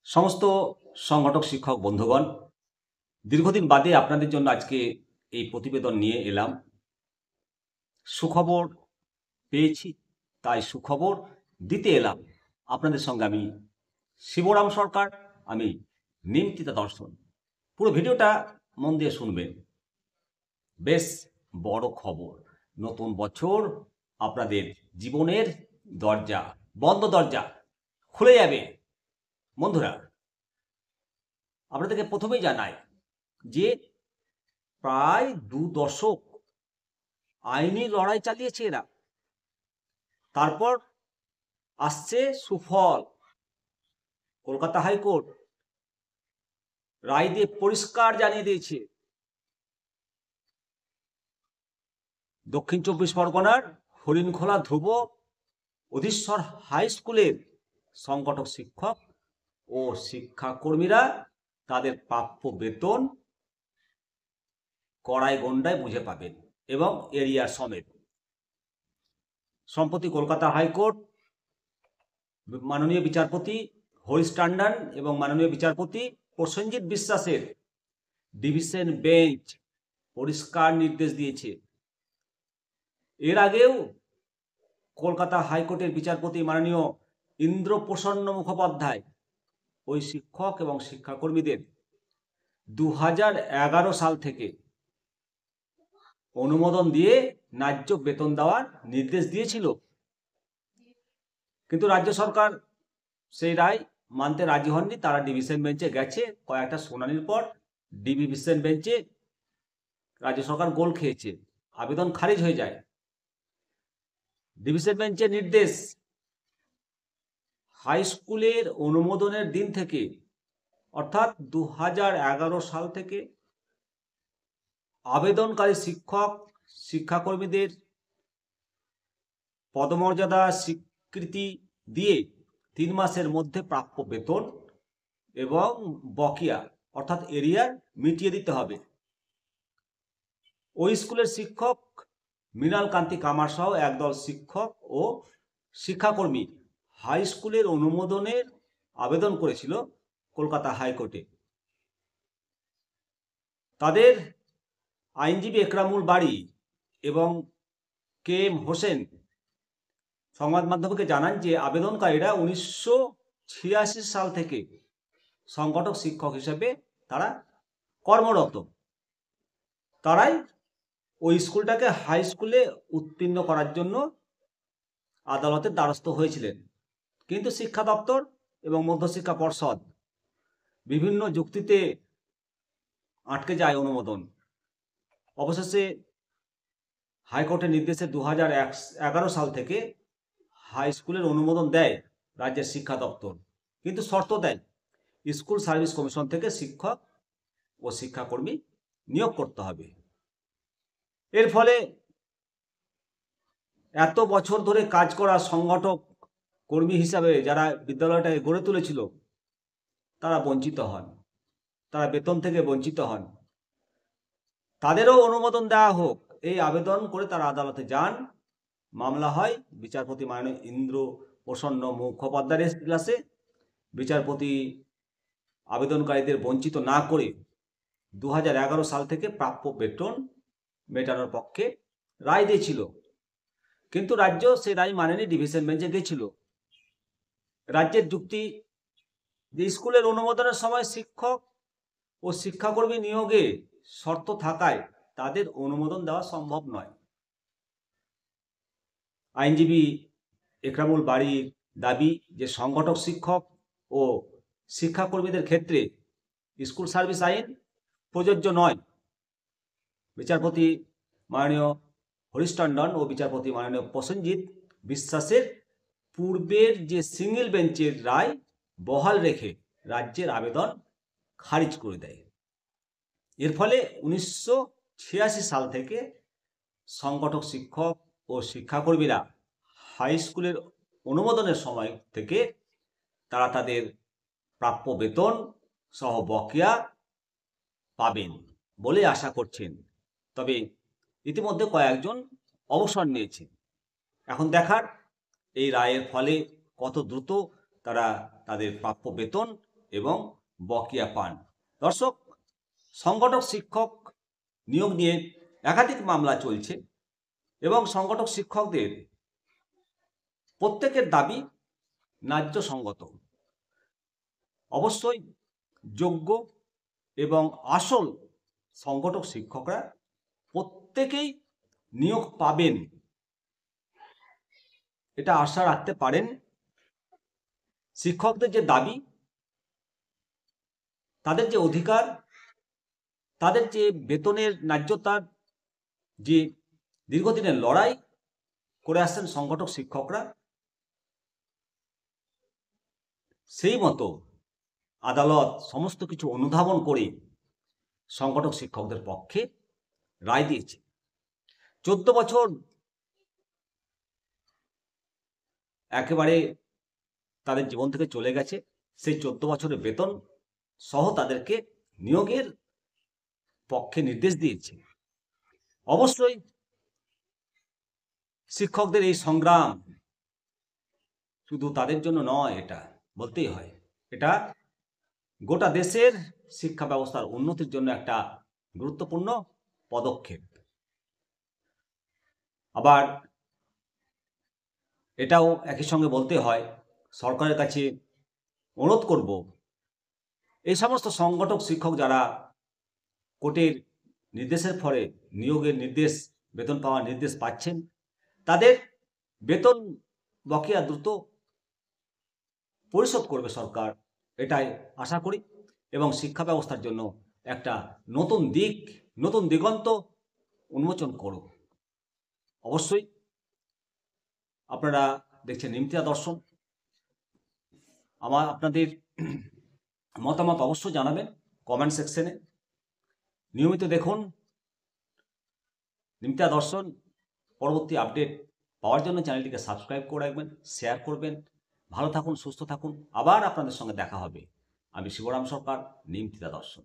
সমস্ত সংগঠক শিক্ষক বন্ধুগণ, দীর্ঘদিন বাদে আপনাদের জন্য আজকে এই প্রতিবেদন নিয়ে এলাম। সুখবর পেয়েছি, তাই সুখবর দিতে এলাম। আপনাদের সঙ্গে আমি শিবরাম সরকার, আমি নিমতিতা দর্শন। পুরো ভিডিওটা মন দিয়ে শুনবেন। বেশ বড় খবর, নতুন বছর আপনাদের জীবনের দরজা, বন্ধ দরজা খুলে যাবে। বন্ধুরা, আপনাদেরকে প্রথমেই জানাই যে প্রায় 2 দশক আইনি লড়াই চালিয়েছে এরা। তারপর আসছে সুফল। কলকাতা হাইকোর্ট রায় দিয়ে পরিষ্কার জানিয়ে দিয়েছে, দক্ষিণ 24 পরগনার হরিণখোলা ধ্রুব অধীশ্বর হাই স্কুলের সংগঠক শিক্ষক ও শিক্ষাকর্মীরা তাদের প্রাপ্য বেতন কড়াই গণ্ডায় বুঝে পাবেন এবং এরিয়ার সমেত। সম্প্রতি কলকাতা হাইকোর্ট মাননীয় বিচারপতি হরিশ টান্ডন এবং মাননীয় বিচারপতি প্রসেনজিৎ বিশ্বাসের ডিভিশন বেঞ্চ পরিষ্কার নির্দেশ দিয়েছে। এর আগেও কলকাতা হাইকোর্টের বিচারপতি মাননীয় ইন্দ্রপ্রসন্ন মুখোপাধ্যায় ওই শিক্ষক এবং শিক্ষাকর্মীদের 2011 সাল থেকে অনুমোদন দিয়ে ন্যায্য বেতন দেওয়ার নির্দেশ দিয়েছিল, কিন্তু রাজ্য সরকার সেই রায় মানতে রাজি হননি। তারা ডিভিশন বেঞ্চে গেছে। কয়েকটা শুনানির পর ডিভিশন বেঞ্চে রাজ্য সরকার গোল খেয়েছে, আবেদন খারিজ হয়ে যায়। ডিভিশন বেঞ্চের নির্দেশ, হাই স্কুলের অনুমোদনের দিন থেকে অর্থাৎ 2011 সাল থেকে আবেদনকারী শিক্ষক শিক্ষাকর্মীদের পদমর্যাদা স্বীকৃতি দিয়ে 3 মাসের মধ্যে প্রাপ্য বেতন এবং বকেয়া অর্থাৎ এরিয়ার মিটিয়ে দিতে হবে। ওই স্কুলের শিক্ষক মৃণাল কান্তি কামার সহ একদল শিক্ষক ও শিক্ষাকর্মী হাই স্কুলের অনুমোদনের আবেদন করেছিল কলকাতা হাইকোর্টে। তাদের আইনজীবী একরামুল বাড়ি এবং কে এম হোসেন সংবাদ মাধ্যমকে জানান যে আবেদনকারীরা 1986 সাল থেকে সংগঠক শিক্ষক হিসেবে তারা কর্মরত। তারাই ওই স্কুলটাকে হাই স্কুলে উত্তীর্ণ করার জন্য আদালতের দ্বারস্থ হয়েছিলেন, কিন্তু শিক্ষা দপ্তর এবং মধ্যশিক্ষা পর্ষদ বিভিন্ন যুক্তিতে আটকে যায় অনুমোদন। অবশেষে হাইকোর্টের নির্দেশে 2011 সাল থেকে হাই স্কুলের অনুমোদন দেয় রাজ্যের শিক্ষা দপ্তর, কিন্তু শর্ত দেয় স্কুল সার্ভিস কমিশন থেকে শিক্ষক ও শিক্ষাকর্মী নিয়োগ করতে হবে। এর ফলে এত বছর ধরে কাজ করা সংগঠক কর্মী হিসাবে যারা বিদ্যালয়টাকে গড়ে তুলেছিল তারা বঞ্চিত হন, তারা বেতন থেকে বঞ্চিত হন। তাদেরও অনুমোদন দেওয়া হোক এই আবেদন করে তারা আদালতে যান। মামলা হয় বিচারপতি মাননীয় ইন্দ্রপ্রসন্ন মুখোপাধ্যায়ের এজলাসে। বিচারপতি আবেদনকারীদের বঞ্চিত না করে 2011 সাল থেকে প্রাপ্য বেতন মেটানোর পক্ষে রায় দিয়েছিল, কিন্তু রাজ্য সে রায় মানেনি, ডিভিশন বেঞ্চে গেছিল। রাজ্যের যুক্তি যে স্কুলের অনুমোদনের সময় শিক্ষক ও শিক্ষাকর্মী নিয়োগে শর্ত থাকায় তাদের অনুমোদন দেওয়া সম্ভব নয়। আইনজীবী একরামুল বাড়ির দাবি যে সংগঠক শিক্ষক ও শিক্ষাকর্মীদের ক্ষেত্রে স্কুল সার্ভিস আইন প্রযোজ্য নয়। বিচারপতি মাননীয় হরিশ টান্ডন ও বিচারপতি মাননীয় প্রসেনজিৎ বিশ্বাসের পূর্বের যে সিঙ্গেল বেঞ্চের রায় বহাল রেখে রাজ্যের আবেদন খারিজ করে দেয়। এর ফলে 1986 সাল থেকে সংগঠক শিক্ষক ও শিক্ষাকর্মীরা হাই স্কুলের অনুমোদনের সময় থেকে তারা তাদের প্রাপ্য বেতন সহ বকেয়া পাবেন বলে আশা করছেন। তবে ইতিমধ্যে কয়েকজন অবসর নিয়েছে। এখন দেখার এই রায়ের ফলে কত দ্রুত তারা তাদের প্রাপ্য বেতন এবং বকেয়া পান। দর্শক, সংগঠক শিক্ষক নিয়োগ নিয়ে একাধিক মামলা চলছে এবং সংগঠক শিক্ষকদের প্রত্যেকের দাবি ন্যায্যসঙ্গত। অবশ্যই যোগ্য এবং আসল সংগঠক শিক্ষকরা প্রত্যেকেই নিয়োগ পাবেন, এটা আশা রাখতে পারেন। শিক্ষকদের যে দাবি, তাদের যে অধিকার, তাদের যে বেতনের ন্যায্যতার যে দীর্ঘদিনের লড়াই করে আসছেন সংগঠক শিক্ষকরা, সেই মতো আদালত সমস্ত কিছু অনুধাবন করে সংগঠক শিক্ষকদের পক্ষে রায় দিয়েছে। 14 বছর একেবারে তাদের জীবন থেকে চলে গেছে, সেই 14 বছরের বেতন সহ তাদেরকে নিয়োগের পক্ষে নির্দেশ দিয়েছে। অবশ্যই শিক্ষকদের এই সংগ্রাম শুধু তাদের জন্য নয়, এটা বলতেই হয়, এটা গোটা দেশের শিক্ষা ব্যবস্থার উন্নতির জন্য একটা গুরুত্বপূর্ণ পদক্ষেপ। আবার এটাও একই সঙ্গে বলতে হয়, সরকারের কাছে অনুরোধ করব, এই সমস্ত সংগঠক শিক্ষক যারা কোর্টের নির্দেশের ফলে নিয়োগের নির্দেশ, বেতন পাওয়ার নির্দেশ পাচ্ছেন, তাদের বেতন বকেয়া দ্রুত পরিশোধ করবে সরকার, এটাই আশা করি। এবং শিক্ষা ব্যবস্থার জন্য একটা নতুন দিক, নতুন দিগন্ত উন্মোচন করুক। অবশ্যই আপনারা দেখছেন ইমতিয়াজ দর্শন। আপনাদের মতামত অবশ্যই জানাবেন কমেন্ট সেকশনে। নিয়মিত দেখুন ইমতিয়াজ দর্শন। পরবর্তী আপডেট পাওয়ার জন্য চ্যানেলটিকে সাবস্ক্রাইব করে রাখবেন, শেয়ার করবেন। ভালো থাকুন, সুস্থ থাকুন। আবার আপনাদের সঙ্গে দেখা হবে। আমি শিবরাম সরকার, নিমতিয়াজ দর্শন।